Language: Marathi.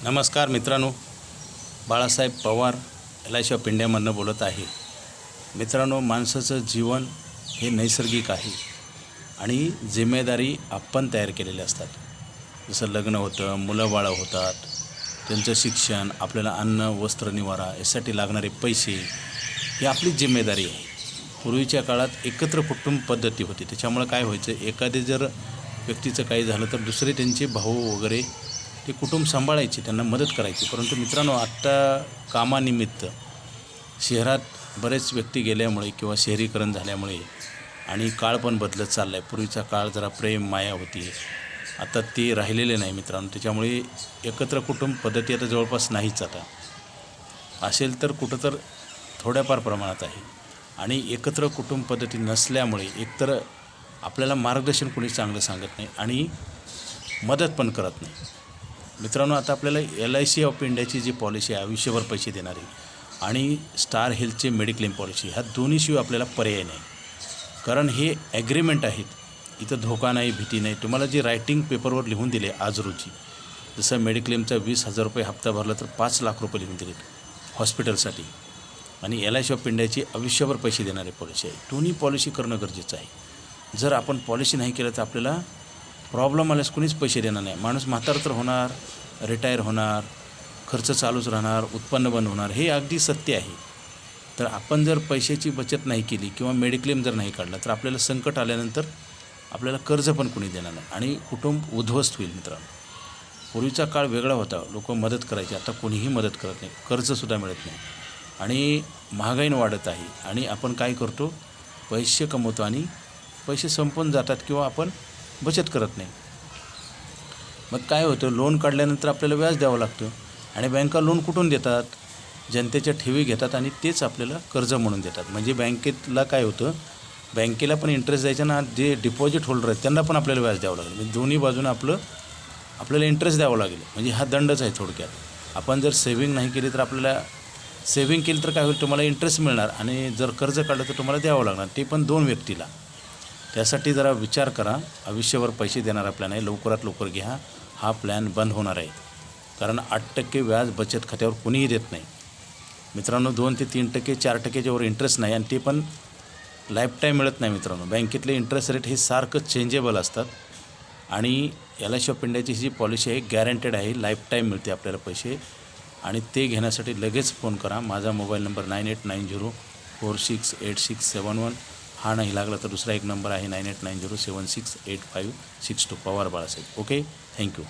नमस्कार मित्रांनो, बाळासाहेब पवार LIC ऑफ इंडियामधनं बोलत आहे. मित्रांनो, माणसाचं जीवन हे नैसर्गिक आहे आणि जिम्मेदारी आपण तयार केलेल्या असतात. जसं लग्न होतं, मुलं बाळं होतात, त्यांचं शिक्षण, आपल्याला अन्न वस्त्र निवारा यासाठी लागणारे पैसे ही आपली जिम्मेदारी आहे. पूर्वीच्या काळात एकत्र कुटुंब पद्धती होती. त्याच्यामुळं काय व्हायचं, एखादे जर व्यक्तीचं काही झालं तर दुसरे त्यांचे भाऊ वगैरे ते कुटुंब सांभाळायचे, त्यांना मदत करायची. परंतु मित्रांनो, आत्ता कामानिमित्त शहरात बरेच व्यक्ती गेल्यामुळे किंवा शहरीकरण झाल्यामुळे आणि काळ पण बदलत चालला आहे. पूर्वीचा काळ जरा प्रेम माया होती, आता ते राहिलेले नाही मित्रांनो. त्याच्यामुळे एकत्र कुटुंब पद्धती आता जवळपास नाहीच. आता असेल तर कुठं तर थोड्याफार प्रमाणात आहे. आणि एकत्र कुटुंब पद्धती नसल्यामुळे एकतर आपल्याला मार्गदर्शन कोणी चांगलं सांगत नाही आणि मदत पण करत नाही. मित्रांनो, आता आपल्याला LIC ऑफ इंडियाची जी पॉलिसी आहे, आयुष्यभर पैसे देणारी, आणि स्टार हेल्थचे मेडिक्लेम पॉलिसी, ह्या दोन्हीशिवाय आपल्याला पर्याय नाही. कारण हे ॲग्रीमेंट आहेत. इथं धोका नाही, भीती नाही. तुम्हाला जे रायटिंग पेपरवर लिहून दिले आज रोजी, जसं मेडिक्लेमचा 20,000 रुपये हप्ता भरला तर 5 लाख रुपये लिहून दिलेत हॉस्पिटलसाठी, आणि LIC ऑफ इंडियाची आयुष्यभर पैसे देणारी पॉलिसी आहे. दोन्ही पॉलिसी करणं गरजेचं आहे. जर आपण पॉलिसी नाही केलं तर आपल्याला प्रॉब्लेम आल्यास कुणीच पैसे देणार नाही. माणूस म्हातार तर होणार, रिटायर होणार, खर्च चालूच राहणार, उत्पन्न बंद होणार, हे अगदी सत्य आहे. तर आपण जर पैशाची बचत नाही केली किंवा मेडिक्लेम जर नाही काढला तर आपल्याला संकट आल्यानंतर आपल्याला कर्ज पण कुणी देणार नाही आणि कुटुंब उद्ध्वस्त होईल. मित्रांनो, पूर्वीचा काळ वेगळा होता, लोक मदत करायचे. आता कोणीही मदत करत नाही, कर्जसुद्धा मिळत नाही आणि महागाईनं वाढत आहे. आणि आपण काय करतो, पैसे कमवतो आणि पैसे संपून जातात किंवा आपण बचत करत नाही. मग काय होतं, लोन काढल्यानंतर आपल्याला व्याज द्यावं लागतं आणि बँका लोन कुठून देतात, जनतेच्या ठेवी घेतात आणि तेच आपल्याला कर्ज म्हणून देतात. म्हणजे बँकेतला काय होतं, बँकेला पण इंटरेस्ट द्यायचा ना, जे डिपॉझिट होल्डर आहेत त्यांना पण आपल्याला व्याज द्यावं लागेल. म्हणजे दोन्ही बाजूनं आपल्याला इंटरेस्ट द्यावं लागेल. म्हणजे हा दंडच आहे थोडक्यात. आपण जर सेव्हिंग नाही केली तर आपल्याला सेव्हिंग केली तर काय होईल, तुम्हाला इंटरेस्ट मिळणार आणि जर कर्ज काढलं तर तुम्हाला द्यावं लागणार, ते पण 2 व्यक्तीला. त्यासाठी जरा विचार करा. आयुष्यभर पैसे देणारा प्लॅन आहे, लवकरात लवकर घ्या. हा प्लॅन बंद होणार आहे, कारण 8% व्याज बचत खात्यावर कोणीही देत नाही मित्रांनो. 2 ते 3%, 4%च्या वर इंटरेस्ट नाही, आणि ते पण लाईफटाईम मिळत नाही मित्रांनो. बँकेतले इंटरेस्ट रेट हे सारखं चेंजेबल असतात आणि LIC ऑफ इंडियाची जी पॉलिसी आहे गॅरंटेड आहे, लाईफटाईम मिळते आपल्याला पैसे. आणि ते घेण्यासाठी लगेच फोन करा. माझा मोबाईल नंबर 9890468671. हा नाही लागला तर दुसरा एक नंबर आहे 9890768562. पवार बाळासाहेब. Okay, thank you.